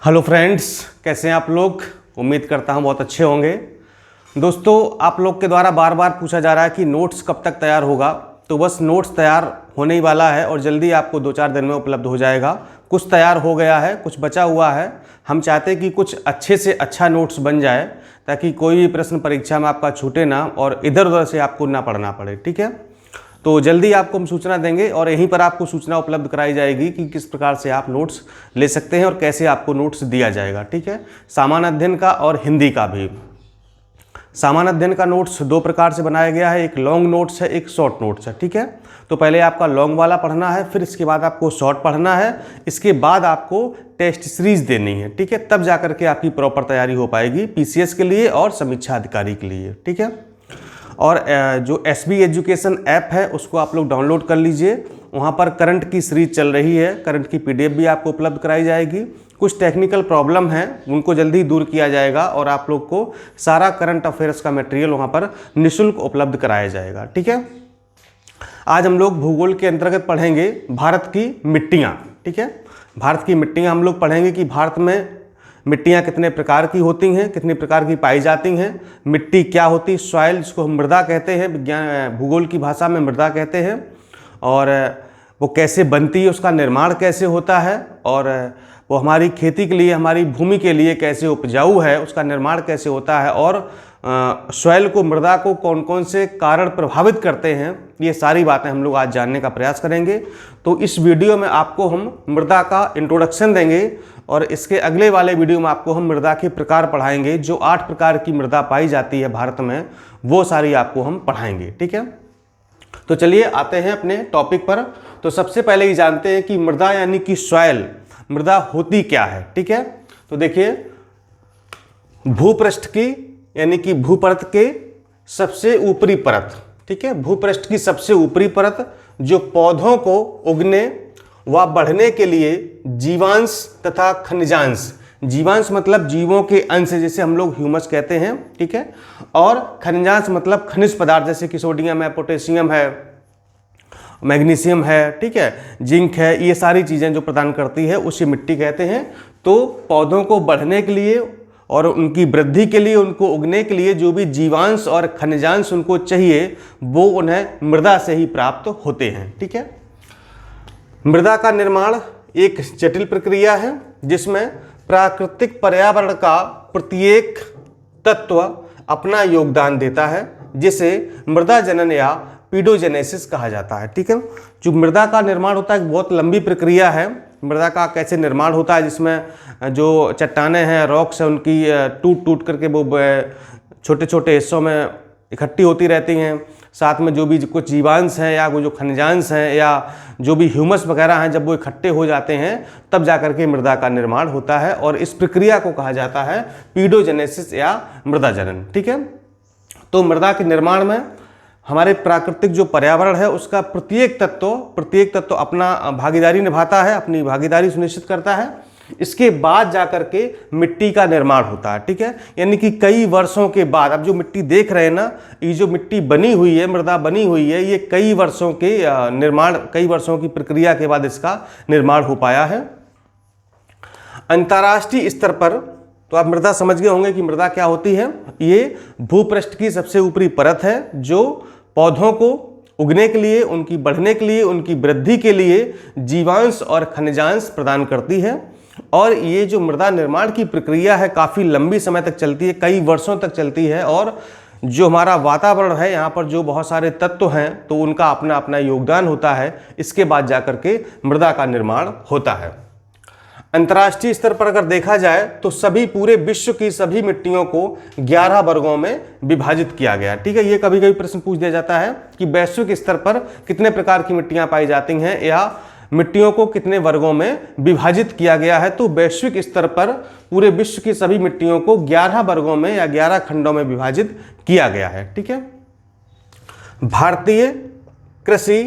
Hello friends, कैसे हैं आप लोग। उम्मीद करता हूं बहुत अच्छे होंगे। दोस्तों, आप लोग के द्वारा बार बार पूछा जा रहा है कि नोट्स कब तक तैयार होगा। तो बस नोट्स तैयार होने ही वाला है और जल्दी आपको 2-4 दिन में उपलब्ध हो जाएगा। कुछ तैयार हो गया है, कुछ बचा हुआ है। हम चाहते हैं कि कुछ अच्छे से अच्छा नोट्स बन जाए ताकि कोई भी प्रश्न परीक्षा में आपका छूटे ना और इधर उधर से आपको ना पढ़ना पड़े। ठीक है, तो जल्दी आपको हम सूचना देंगे और यहीं पर आपको सूचना उपलब्ध कराई जाएगी कि किस प्रकार से आप नोट्स ले सकते हैं और कैसे आपको नोट्स दिया जाएगा। ठीक है, सामान्य अध्ययन का और हिंदी का भी। सामान्य अध्ययन का नोट्स 2 प्रकार से बनाया गया है, एक लॉन्ग नोट्स है, एक शॉर्ट नोट्स है। ठीक है, तो पहले आपका लॉन्ग वाला पढ़ना है, फिर इसके बाद आपको शॉर्ट पढ़ना है, इसके बाद आपको टेस्ट सीरीज देनी है। ठीक है, तब जाकर के आपकी प्रॉपर तैयारी हो पाएगी पीसीएस के लिए और समीक्षा अधिकारी के लिए। ठीक है, और जो एसबी एजुकेशन ऐप है उसको आप लोग डाउनलोड कर लीजिए। वहाँ पर करंट की सीरीज चल रही है, करंट की पीडीएफ भी आपको उपलब्ध कराई जाएगी। कुछ टेक्निकल प्रॉब्लम है उनको जल्दी दूर किया जाएगा और आप लोग को सारा करंट अफेयर्स का मटेरियल वहाँ पर निःशुल्क उपलब्ध कराया जाएगा। ठीक है, आज हम लोग भूगोल के अंतर्गत पढ़ेंगे भारत की मिट्टियाँ। ठीक है, भारत की मिट्टियाँ हम लोग पढ़ेंगे कि भारत में मिट्टियाँ कितने प्रकार की होती हैं, कितने प्रकार की पाई जाती हैं, मिट्टी क्या होती है, सॉइल जिसको हम मृदा कहते हैं, विज्ञान भूगोल की भाषा में मृदा कहते हैं, और वो कैसे बनती है, उसका निर्माण कैसे होता है, और वो हमारी खेती के लिए, हमारी भूमि के लिए कैसे उपजाऊ है, उसका निर्माण कैसे होता है, और सॉइल को, मृदा को कौन कौन से कारण प्रभावित करते हैं, ये सारी बातें हम लोग आज जानने का प्रयास करेंगे। तो इस वीडियो में आपको हम मृदा का इंट्रोडक्शन देंगे और इसके अगले वाले वीडियो में आपको हम मृदा के प्रकार पढ़ाएंगे। जो 8 प्रकार की मृदा पाई जाती है भारत में, वो सारी आपको हम पढ़ाएंगे। ठीक है, तो चलिए आते हैं अपने टॉपिक पर। तो सबसे पहले ही जानते हैं कि मृदा यानी कि सॉइल, मृदा होती क्या है। ठीक है, तो देखिए, भूपृष्ठ की यानी कि भूपरत के सबसे ऊपरी परत। ठीक है, भूपृष्ठ की सबसे ऊपरी परत जो पौधों को उगने व बढ़ने के लिए जीवांश तथा खनिजांश, जीवांश मतलब जीवों के अंश जैसे हम लोग ह्यूमस कहते हैं। ठीक है, और खनिजांश मतलब खनिज पदार्थ जैसे कि सोडियम है, पोटेशियम है, मैग्नीशियम है, ठीक है, जिंक है, ये सारी चीज़ें जो प्रदान करती है उसे मिट्टी कहते हैं। तो पौधों को बढ़ने के लिए और उनकी वृद्धि के लिए, उनको उगने के लिए जो भी जीवांश और खनिजांश उनको चाहिए वो उन्हें मृदा से ही प्राप्त होते हैं। ठीक है, मृदा का निर्माण एक जटिल प्रक्रिया है जिसमें प्राकृतिक पर्यावरण का प्रत्येक तत्व अपना योगदान देता है, जिसे मृदा जनन या पीडोजेनेसिस कहा जाता है। ठीक है, जो मृदा का निर्माण होता है एक बहुत लंबी प्रक्रिया है। मृदा का कैसे निर्माण होता है, जिसमें जो चट्टानें हैं, रॉक्स हैं, उनकी टूट टूट करके वो छोटे छोटे हिस्सों में इकट्ठी होती रहती हैं। साथ में जो भी कुछ जीवांश हैं या वो जो खनिजांश हैं या जो भी ह्यूमस वगैरह हैं, जब वो इकट्ठे हो जाते हैं तब जाकर के मृदा का निर्माण होता है और इस प्रक्रिया को कहा जाता है पीडोजेनेसिस या मृदा जनन। ठीक है, तो मृदा के निर्माण में हमारे प्राकृतिक जो पर्यावरण है उसका प्रत्येक तत्व अपना भागीदारी निभाता है, अपनी भागीदारी सुनिश्चित करता है। इसके बाद जाकर के मिट्टी का निर्माण होता है। ठीक है, यानी कि कई वर्षों के बाद, अब जो मिट्टी देख रहे हैं ना, ये जो मिट्टी बनी हुई है, मृदा बनी हुई है, ये कई वर्षों के कई वर्षों की प्रक्रिया के बाद इसका निर्माण हो पाया है। अंतर्राष्ट्रीय स्तर पर तो आप मृदा समझ गए होंगे कि मृदा क्या होती है। ये भूपृष्ठ की सबसे ऊपरी परत है जो पौधों को उगने के लिए, उनकी बढ़ने के लिए, उनकी वृद्धि के लिए जीवांश और खनिजांश प्रदान करती है। और ये जो मृदा निर्माण की प्रक्रिया है काफ़ी लंबी समय तक चलती है, कई वर्षों तक चलती है। और जो हमारा वातावरण है, यहाँ पर जो बहुत सारे तत्व हैं तो उनका अपना अपना योगदान होता है। इसके बाद जाकर के मृदा का निर्माण होता है। अंतर्राष्ट्रीय स्तर पर अगर देखा जाए तो सभी पूरे विश्व की सभी मिट्टियों को 11 वर्गों में विभाजित किया गया। ठीक है, ये कभी कभी प्रश्न पूछ दिया जाता है कि वैश्विक स्तर पर कितने प्रकार की मिट्टियां पाई जाती हैं या मिट्टियों को कितने वर्गों में विभाजित किया गया है। तो वैश्विक स्तर पर पूरे विश्व की सभी मिट्टियों को 11 वर्गों में या 11 खंडों में विभाजित किया गया है। ठीक है, भारतीय कृषि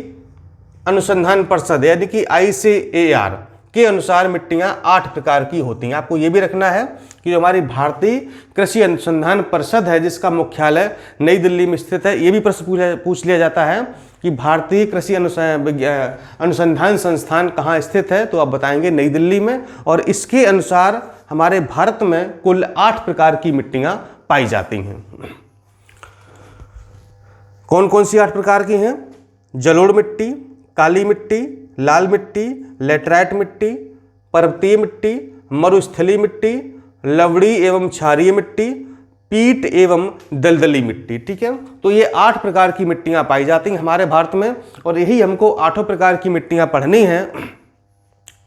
अनुसंधान परिषद यानी कि ICAR के अनुसार मिट्टियां 8 प्रकार की होती हैं। आपको ये भी रखना है कि जो हमारी भारतीय कृषि अनुसंधान परिषद है जिसका मुख्यालय नई दिल्ली में स्थित है, ये भी प्रश्न पूछ लिया जाता है कि भारतीय कृषि अनुसंधान संस्थान कहाँ स्थित है, तो आप बताएंगे नई दिल्ली में। और इसके अनुसार हमारे भारत में कुल 8 प्रकार की मिट्टियां पाई जाती हैं। कौन कौन सी 8 प्रकार की हैं? जलोढ़ मिट्टी, काली मिट्टी, लाल मिट्टी, लेटराइट मिट्टी, पर्वतीय मिट्टी, मरुस्थलीय मिट्टी, लवड़ी एवं क्षारीय मिट्टी, पीट एवं दलदली मिट्टी। ठीक है, तो ये 8 प्रकार की मिट्टियां पाई जाती हैं हमारे भारत में, और यही हमको 8 प्रकार की मिट्टियां पढ़नी हैं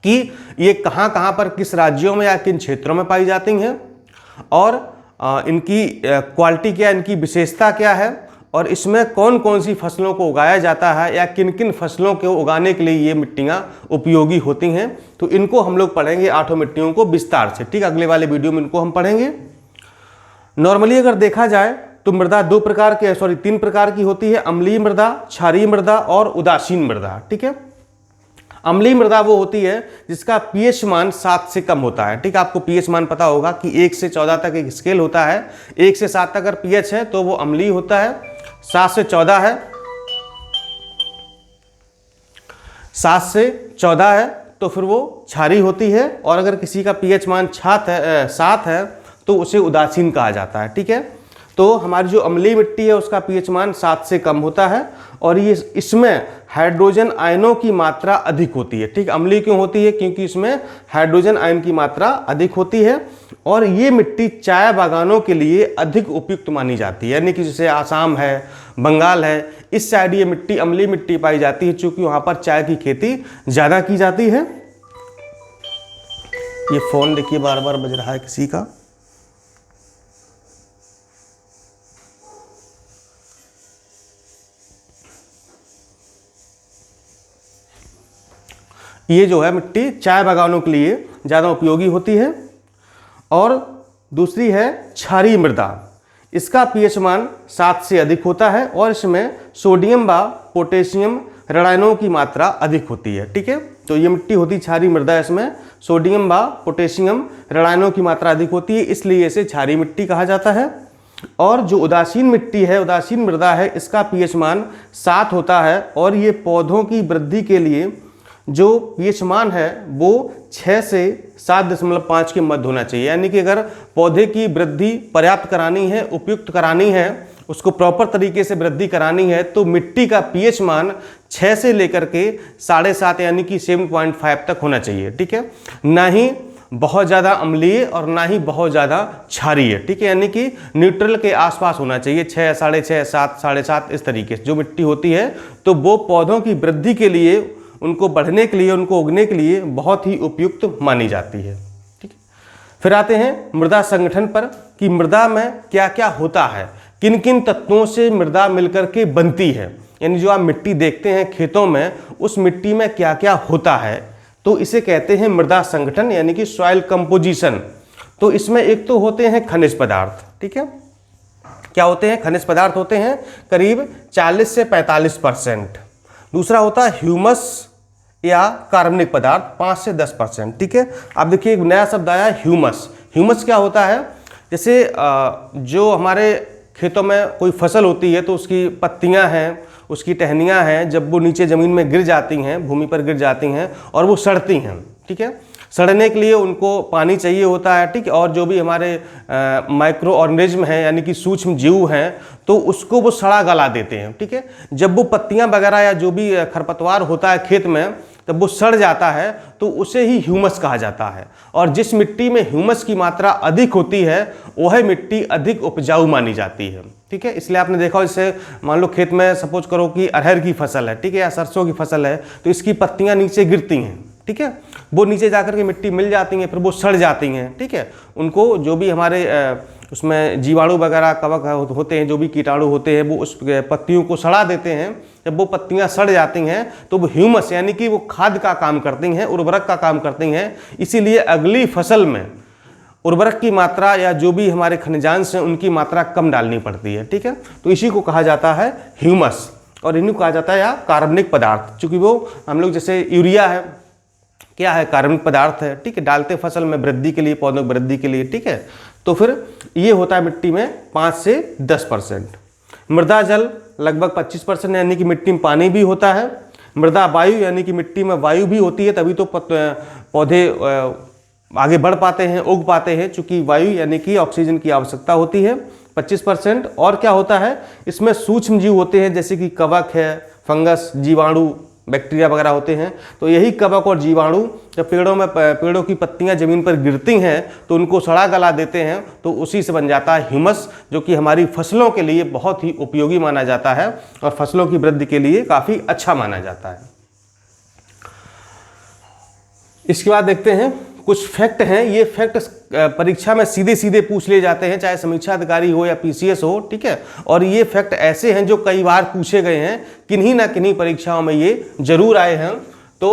कि ये कहाँ कहाँ पर, किस राज्यों में या किन क्षेत्रों में पाई जाती हैं, और इनकी क्वालिटी क्या, इनकी विशेषता क्या है, और इसमें कौन कौन सी फसलों को उगाया जाता है या किन किन फसलों को उगाने के लिए ये मिट्टियाँ उपयोगी होती हैं। तो इनको हम लोग पढ़ेंगे 8 मिट्टियों को विस्तार से। ठीक, अगले वाले वीडियो में इनको हम पढ़ेंगे। नॉर्मली अगर देखा जाए तो मृदा 3 प्रकार की होती है, अम्लीय मृदा, क्षारीय मृदा और उदासीन मृदा। ठीक है, अम्लीय मृदा वो होती है जिसका पीएच मान 7 से कम होता है। ठीक है, आपको पीएच मान पता होगा कि 1 से 14 तक एक स्केल होता है। 1 से 7 तक अगर पीएच है तो वो अम्लीय होता है, 7 से 14 है, 7 से 14 है तो फिर वो क्षारीय होती है, और अगर किसी का पीएच मान 7 है तो उसे उदासीन कहा जाता है। ठीक है, तो हमारी जो अम्लीय मिट्टी है उसका पीएच मान 7 से कम होता है, और ये इसमें हाइड्रोजन आयनों की मात्रा अधिक होती है। ठीक, अम्लीय क्यों होती है? क्योंकि इसमें हाइड्रोजन आयन की मात्रा अधिक होती है, और ये मिट्टी चाय बागानों के लिए अधिक उपयुक्त मानी जाती है। यानी कि जैसे आसाम है, बंगाल है, इस साइड ये मिट्टी अम्लीय मिट्टी पाई जाती है, चूँकि वहाँ पर चाय की खेती ज़्यादा की जाती है। ये फ़ोन देखिए बार बार बज रहा है किसी का। ये जो है मिट्टी चाय बागानों के लिए ज़्यादा उपयोगी होती है। और दूसरी है क्षारीय मृदा, इसका पीएच मान 7 से अधिक होता है, और इसमें सोडियम व पोटेशियम ऋणायनों की मात्रा अधिक होती है। ठीक है, तो ये मिट्टी होती क्षारीय मृदा, इसमें सोडियम व पोटेशियम ऋणायनों की मात्रा अधिक होती है, इसलिए इसे क्षारीय मिट्टी कहा जाता है। और जो उदासीन मिट्टी है, उदासीन मृदा है, इसका पीएच मान 7 होता है, और ये पौधों की वृद्धि के लिए जो पीएच मान है वो 6 से 7.5 के मध्य होना चाहिए। यानी कि अगर पौधे की वृद्धि पर्याप्त करानी है, उपयुक्त करानी है, उसको प्रॉपर तरीके से वृद्धि करानी है, तो मिट्टी का पीएच मान 6 से लेकर के 7.5 यानी कि 7.5 तक होना चाहिए। ठीक है, ना ही बहुत ज़्यादा अम्लीय और ना ही बहुत ज़्यादा क्षारीय। ठीक है, यानी कि न्यूट्रल के आसपास होना चाहिए, 6, 6.5, 7, 7.5 इस तरीके से जो मिट्टी होती है, तो वो पौधों की वृद्धि के लिए, उनको बढ़ने के लिए, उनको उगने के लिए बहुत ही उपयुक्त मानी जाती है। ठीक है, फिर आते हैं मृदा संगठन पर कि मृदा में क्या क्या होता है, किन किन तत्वों से मृदा मिलकर के बनती है। यानी जो आप मिट्टी देखते हैं खेतों में, उस मिट्टी में क्या क्या होता है, तो इसे कहते हैं मृदा संगठन, यानी कि सॉइल कंपोजिशन। तो इसमें एक तो होते हैं खनिज पदार्थ। ठीक है, क्या होते हैं? खनिज पदार्थ होते हैं करीब 40 से 45%। दूसरा होता है ह्यूमस या कार्बनिक पदार्थ 5 से 10%। ठीक है, अब देखिए एक नया शब्द आया है ह्यूमस। ह्यूमस क्या होता है? जैसे जो हमारे खेतों में कोई फसल होती है तो उसकी पत्तियां हैं, उसकी टहनियां हैं, जब वो नीचे ज़मीन में गिर जाती हैं, भूमि पर गिर जाती हैं और वो सड़ती हैं। ठीक है, सड़ने के लिए उनको पानी चाहिए होता है। ठीक है, और जो भी हमारे माइक्रो ऑर्गेनिज्म हैं यानी कि सूक्ष्म जीव हैं, तो उसको वो सड़ा गला देते हैं। ठीक है, जब वो पत्तियां वगैरह या जो भी खरपतवार होता है खेत में, तब वो सड़ जाता है तो उसे ही ह्यूमस कहा जाता है। और जिस मिट्टी में ह्यूमस की मात्रा अधिक होती है वह मिट्टी अधिक उपजाऊ मानी जाती है। ठीक है, इसलिए आपने देखा जैसे मान लो खेत में सपोज करो कि अरहर की फसल है, ठीक है, या सरसों की फसल है, तो इसकी पत्तियां नीचे गिरती हैं। ठीक है, वो नीचे जाकर के मिट्टी मिल जाती हैं, फिर वो सड़ जाती हैं। ठीक है, उनको जो भी हमारे उसमें जीवाणु वगैरह कवक होते हैं, जो भी कीटाणु होते हैं, वो उस पत्तियों को सड़ा देते हैं। जब वो पत्तियां सड़ जाती हैं तो वो ह्यूमस यानी कि वो खाद का काम करती हैं, उर्वरक का काम करती हैं। इसीलिए अगली फसल में उर्वरक की मात्रा या जो भी हमारे खनिजांश हैं उनकी मात्रा कम डालनी पड़ती है। ठीक है, तो इसी को कहा जाता है ह्यूमस, और इन्हीं को कहा जाता है या कार्बनिक पदार्थ। चूँकि वो हम लोग जैसे यूरिया है, क्या है? कार्बनिक पदार्थ है। ठीक है, डालते फसल में वृद्धि के लिए, पौधों की वृद्धि के लिए। ठीक है, तो फिर ये होता है मिट्टी में 5 से 10%। मृदा जल लगभग 25% यानी कि मिट्टी में पानी भी होता है। मृदा वायु यानी कि मिट्टी में वायु भी होती है, तभी तो पौधे आगे बढ़ पाते हैं, उग पाते हैं, चूंकि वायु यानी कि ऑक्सीजन की आवश्यकता होती है 25%। और क्या होता है, इसमें सूक्ष्म जीव होते हैं जैसे कि कवक है, फंगस, जीवाणु, बैक्टीरिया वगैरह होते हैं। तो यही कवक और जीवाणु जब पेड़ों की पत्तियां जमीन पर गिरती हैं तो उनको सड़ा गला देते हैं, तो उसी से बन जाता है ह्यूमस, जो कि हमारी फसलों के लिए बहुत ही उपयोगी माना जाता है और फसलों की वृद्धि के लिए काफ़ी अच्छा माना जाता है। इसके बाद देखते हैं कुछ फैक्ट हैं। ये फैक्ट परीक्षा में सीधे सीधे पूछ लिए जाते हैं, चाहे समीक्षा अधिकारी हो या पीसीएस हो, ठीक है। और ये फैक्ट ऐसे हैं जो कई बार पूछे गए हैं, किन्हीं ना किन्हीं परीक्षाओं में ये जरूर आए हैं। तो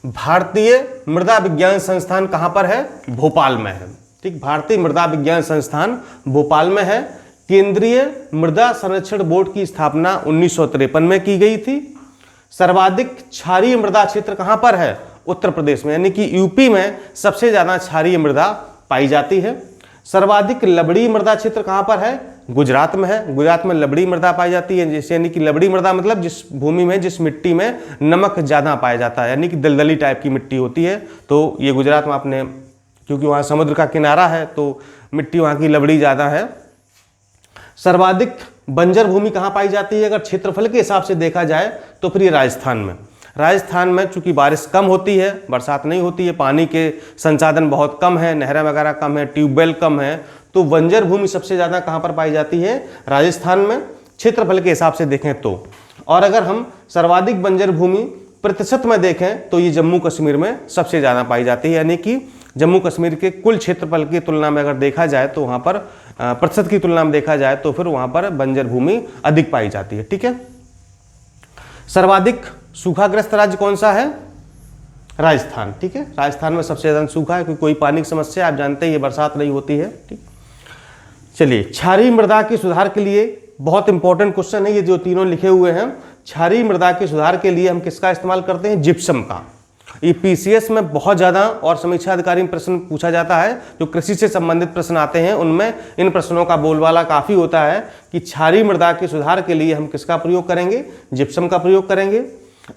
भारतीय मृदा विज्ञान संस्थान कहाँ पर है? भोपाल में है, ठीक। भारतीय मृदा विज्ञान संस्थान भोपाल में है। केंद्रीय मृदा संरक्षण बोर्ड की स्थापना 1953 में की गई थी। सर्वाधिक क्षारीय मृदा क्षेत्र कहाँ पर है? उत्तर प्रदेश में, यानी कि यूपी में सबसे ज़्यादा क्षारीय मृदा पाई जाती है। सर्वाधिक लवणीय मृदा क्षेत्र कहाँ पर है? गुजरात में है। गुजरात में लवणीय मृदा पाई जाती है, जैसे यानी कि लवणीय मृदा मतलब जिस भूमि में, जिस मिट्टी में नमक ज़्यादा पाया जाता है, यानी कि दलदली टाइप की मिट्टी होती है। तो ये गुजरात में आपने, क्योंकि वहाँ समुद्र का किनारा है तो मिट्टी वहाँ की लवणीय ज़्यादा है। सर्वाधिक बंजर भूमि कहाँ पाई जाती है? अगर क्षेत्रफल के हिसाब से देखा जाए तो फिर ये राजस्थान में। राजस्थान में चूंकि बारिश कम होती है, बरसात नहीं होती है, पानी के संसाधन बहुत कम है, नहरें वगैरह कम है, ट्यूबवेल कम है, तो बंजर भूमि सबसे ज़्यादा कहाँ पर पाई जाती है? राजस्थान में, क्षेत्रफल के हिसाब से देखें तो। और अगर हम सर्वाधिक बंजर भूमि प्रतिशत में देखें तो ये जम्मू कश्मीर में सबसे ज़्यादा पाई जाती है, यानी कि जम्मू कश्मीर के कुल क्षेत्रफल की तुलना में अगर देखा जाए तो वहाँ पर प्रतिशत की तुलना में देखा जाए तो फिर वहाँ पर बंजर भूमि अधिक पाई जाती है, ठीक है। सर्वाधिक सूखाग्रस्त राज्य कौन सा है? राजस्थान, ठीक है। राजस्थान में सबसे ज़्यादा सूखा है, क्योंकि कोई पानी की समस्या, आप जानते हैं ये बरसात नहीं होती है, ठीक। चलिए, क्षारीय मृदा के सुधार के लिए बहुत इंपॉर्टेंट क्वेश्चन है ये जो तीनों लिखे हुए हैं। क्षारीय मृदा के सुधार के लिए हम किसका इस्तेमाल करते हैं? जिप्सम का। ये पीसीएस में बहुत ज़्यादा और समीक्षा अधिकारी में प्रश्न पूछा जाता है, जो कृषि से संबंधित प्रश्न आते हैं उनमें इन प्रश्नों का बोलबाला काफ़ी होता है कि क्षारीय मृदा के सुधार के लिए हम किसका प्रयोग करेंगे? जिप्सम का प्रयोग करेंगे।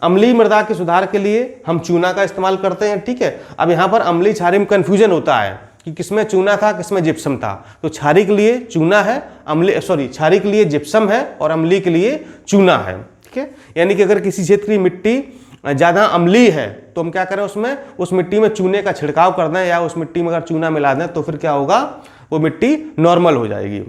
अम्लीय मृदा के सुधार के लिए हम चूना का इस्तेमाल करते हैं, ठीक है। अब यहाँ पर अम्लीय क्षारीय में कन्फ्यूजन होता है कि किसमें चूना था, किसमें जिप्सम था। तो क्षारीय के लिए चूना है, क्षारीय के लिए जिप्सम है और अम्लीय के लिए चूना है, ठीक है। यानी कि अगर किसी क्षेत्र की मिट्टी ज़्यादा अम्लीय है तो हम क्या करें, उसमें उस मिट्टी में चूने का छिड़काव कर दें या उस मिट्टी में अगर चूना मिला दें तो फिर क्या होगा, वो मिट्टी नॉर्मल हो जाएगी।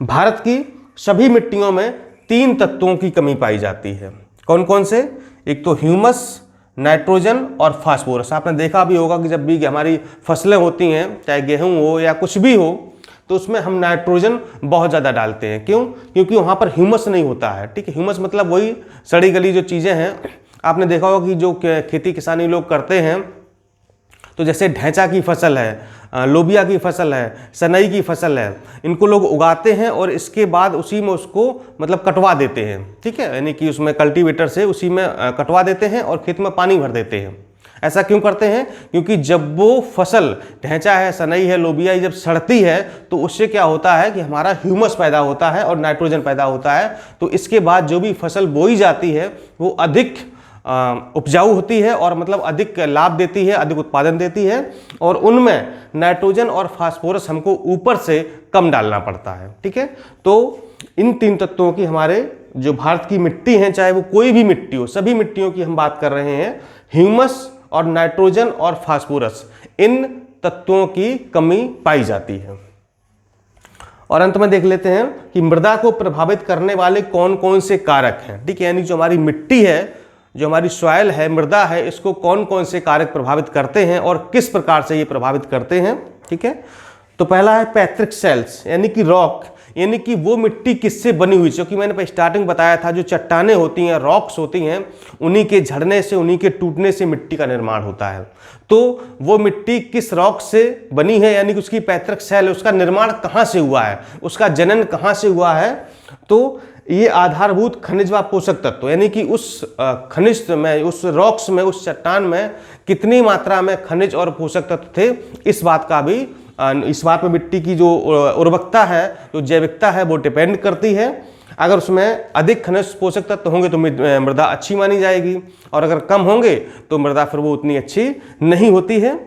भारत की सभी मिट्टियों में 3 तत्वों की कमी पाई जाती है। कौन कौन से? एक तो ह्यूमस, नाइट्रोजन और फास्फोरस। आपने देखा भी होगा कि जब भी हमारी फसलें होती हैं, चाहे गेहूं हो या कुछ भी हो, तो उसमें हम नाइट्रोजन बहुत ज़्यादा डालते हैं। क्यों? क्योंकि वहाँ पर ह्यूमस नहीं होता है, ठीक है। ह्यूमस मतलब वही सड़ी गली जो चीज़ें हैं। आपने देखा होगा कि जो खेती किसानी लोग करते हैं, तो जैसे ढैंचा की फसल है, लोबिया की फसल है, सनई की फसल है, इनको लोग उगाते हैं और इसके बाद उसी में उसको मतलब कटवा देते हैं, ठीक है। यानी कि उसमें कल्टीवेटर से उसी में कटवा देते हैं और खेत में पानी भर देते हैं। ऐसा क्यों करते हैं? क्योंकि जब वो फसल ढैंचा है, सनई है, लोबिया जब सड़ती है तो उससे क्या होता है कि हमारा ह्यूमस पैदा होता है और नाइट्रोजन पैदा होता है। तो इसके बाद जो भी फसल बोई जाती है वो अधिक उपजाऊ होती है और मतलब अधिक लाभ देती है, अधिक उत्पादन देती है। और उनमें नाइट्रोजन और फास्फोरस हमको ऊपर से कम डालना पड़ता है, ठीक है। तो इन 3 तत्वों की हमारे जो भारत की मिट्टी है, चाहे वो कोई भी मिट्टी हो, सभी मिट्टियों की हम बात कर रहे हैं, ह्यूमस और नाइट्रोजन और फास्फोरस, इन तत्वों की कमी पाई जाती है। और अंत में देख लेते हैं कि मृदा को प्रभावित करने वाले कौन कौन से कारक हैं, ठीक है। यानी जो हमारी मिट्टी है, जो हमारी सॉइल है, मृदा है, इसको कौन कौन से कारक प्रभावित करते हैं और किस प्रकार से ये प्रभावित करते हैं, ठीक है। तो पहला है पैट्रिक सेल्स, यानी कि रॉक, यानी कि वो मिट्टी किससे बनी हुई, क्योंकि मैंने स्टार्टिंग बताया था जो चट्टानें होती हैं, रॉक्स होती हैं, उन्हीं के झड़ने से, उन्हीं के टूटने से मिट्टी का निर्माण होता है। तो वो मिट्टी किस रॉक से बनी है, यानी कि उसकी पैतृक सेल है, उसका निर्माण कहाँ से हुआ है, उसका जनन कहाँ से हुआ है। तो ये आधारभूत खनिज व पोषक तत्व, यानी कि उस खनिज में, उस रॉक्स में, उस चट्टान में कितनी मात्रा में खनिज और पोषक तत्व थे, इस बात पे मिट्टी की जो उर्वरकता है, जो जैविकता है, वो डिपेंड करती है। अगर उसमें अधिक खनिज पोषक तत्व होंगे तो मृदा अच्छी मानी जाएगी, और अगर कम होंगे तो मृदा फिर वो उतनी अच्छी नहीं होती है।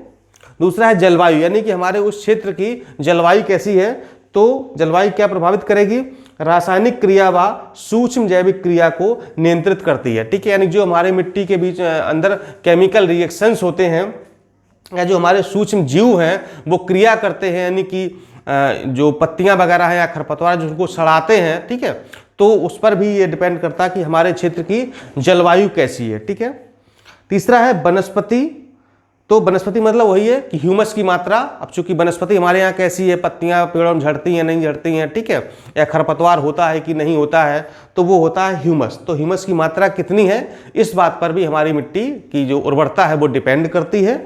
दूसरा है जलवायु, यानी कि हमारे उस क्षेत्र की जलवायु कैसी है। तो जलवायु क्या प्रभावित करेगी, रासायनिक क्रिया व सूक्ष्म जैविक क्रिया को नियंत्रित करती है, ठीक है। यानी जो हमारे मिट्टी के बीच अंदर केमिकल रिएक्शंस होते हैं या जो हमारे सूक्ष्म जीव हैं वो क्रिया करते हैं, यानी कि जो पत्तियां वगैरह हैं या खरपतवार जो उनको सड़ाते हैं, ठीक है, तो उस पर भी ये डिपेंड करता है कि हमारे क्षेत्र की जलवायु कैसी है, ठीक है। तीसरा है वनस्पति। तो वनस्पति मतलब वही है कि ह्यूमस की मात्रा। अब चूंकि वनस्पति हमारे यहाँ कैसी है, पत्तियां पेड़ों में झड़ती हैं नहीं झड़ती हैं, ठीक है, या खरपतवार होता है कि नहीं होता है, तो वो होता है ह्यूमस। तो ह्यूमस की मात्रा कितनी है, इस बात पर भी हमारी मिट्टी की जो उर्वरता है वो डिपेंड करती है।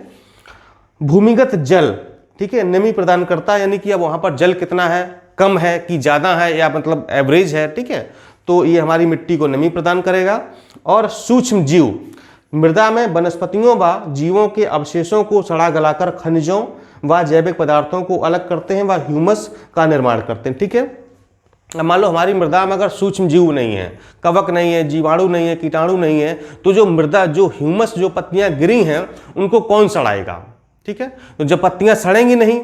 भूमिगत जल, ठीक है, नमी प्रदान करता है, यानी कि अब वहाँ पर जल कितना है, कम है कि ज़्यादा है या मतलब एवरेज है, ठीक है, तो ये हमारी मिट्टी को नमी प्रदान करेगा। और सूक्ष्म जीव, मृदा में वनस्पतियों व जीवों के अवशेषों को सड़ा गलाकर खनिजों व जैविक पदार्थों को अलग करते हैं व ह्यूमस का निर्माण करते हैं, ठीक है। अब मान लो हमारी मृदा में अगर सूक्ष्म जीव नहीं है, कवक नहीं है, जीवाणु नहीं है, कीटाणु नहीं है, तो जो मृदा जो ह्यूमस जो पत्तियां गिरी हैं उनको कौन सड़ाएगा, ठीक है। तो जब पत्तियां सड़ेंगी नहीं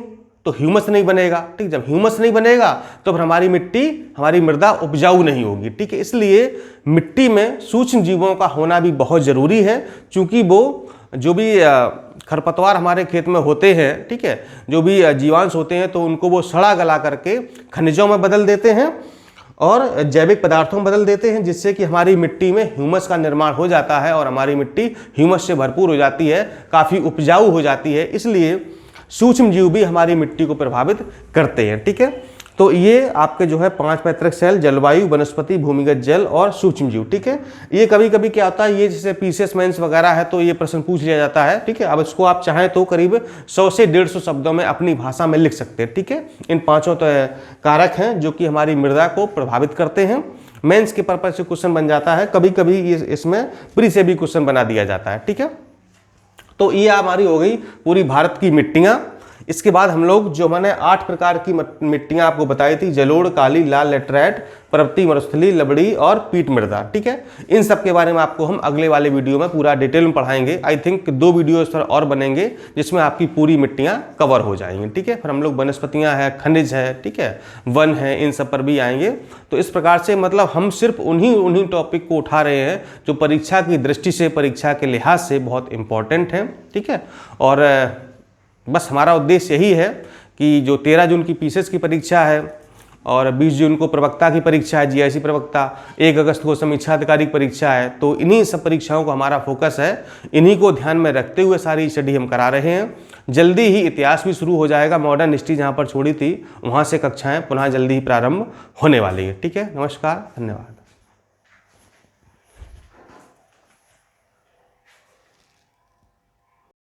तो ह्यूमस नहीं बनेगा, ठीक। जब ह्यूमस नहीं बनेगा तो फिर हमारी मिट्टी, हमारी मृदा उपजाऊ नहीं होगी, ठीक है। इसलिए मिट्टी में सूक्ष्म जीवों का होना भी बहुत ज़रूरी है, क्योंकि वो जो भी खरपतवार हमारे खेत में होते हैं, ठीक है, जो भी जीवांश होते हैं तो उनको वो सड़ा गला करके खनिजों में बदल देते हैं और जैविक पदार्थों में बदल देते हैं, जिससे कि हमारी मिट्टी में ह्यूमस का निर्माण हो जाता है और हमारी मिट्टी ह्यूमस से भरपूर हो जाती है, काफ़ी उपजाऊ हो जाती है। इसलिए सूक्ष्म जीव भी हमारी मिट्टी को प्रभावित करते हैं, ठीक है। तो ये आपके जो है 5 पैतृक सेल, जलवायु, वनस्पति, भूमिगत जल और सूक्ष्म जीव, ठीक है। ये कभी कभी क्या होता है, ये जैसे पीसेस मेंस वगैरह है तो ये प्रश्न पूछ लिया जाता है, ठीक है। अब इसको आप चाहें तो करीब 100 से 150 शब्दों में अपनी भाषा में लिख सकते हैं, ठीक है। इन 5 तो कारक हैं जो कि हमारी मृदा को प्रभावित करते हैं। मेंस के पर्पज से क्वेश्चन बन जाता है, कभी कभी इसमें प्री से भी क्वेश्चन बना दिया जाता है, ठीक है। तो ये हमारी हो गई पूरी भारत की मिट्टियाँ। इसके बाद हम लोग जो मैंने 8 प्रकार की मिट्टियाँ आपको बताई थी, जलोढ़, काली, लाल लेटराइट, पर्वतीय मरुस्थली, लवड़ी और पीट मृदा, ठीक है। इन सब के बारे में आपको हम अगले वाले वीडियो में पूरा डिटेल में पढ़ाएंगे। आई थिंक 2 वीडियो इस पर और बनेंगे जिसमें आपकी पूरी मिट्टियाँ कवर हो जाएंगी, ठीक है। फिर हम लोग वनस्पतियाँ हैं, खनिज है, ठीक है, वन है, इन सब पर भी आएंगे। तो इस प्रकार से मतलब हम सिर्फ उन्हीं टॉपिक को उठा रहे हैं जो परीक्षा की दृष्टि से, परीक्षा के लिहाज से बहुत इंपॉर्टेंट है, ठीक है। और बस हमारा उद्देश्य यही है कि जो 13 जून की पीसेस की परीक्षा है और 20 जून को प्रवक्ता की परीक्षा है, जीआईसी प्रवक्ता, 1 अगस्त को समीक्षा अधिकारी की परीक्षा है, तो इन्हीं सब परीक्षाओं को हमारा फोकस है। इन्हीं को ध्यान में रखते हुए सारी स्टडी हम करा रहे हैं। जल्दी ही इतिहास भी शुरू हो जाएगा, मॉडर्न हिस्ट्री जहाँ पर छोड़ी थी वहाँ से कक्षाएँ पुनः जल्दी ही प्रारंभ होने वाली है, ठीक है। नमस्कार, धन्यवाद।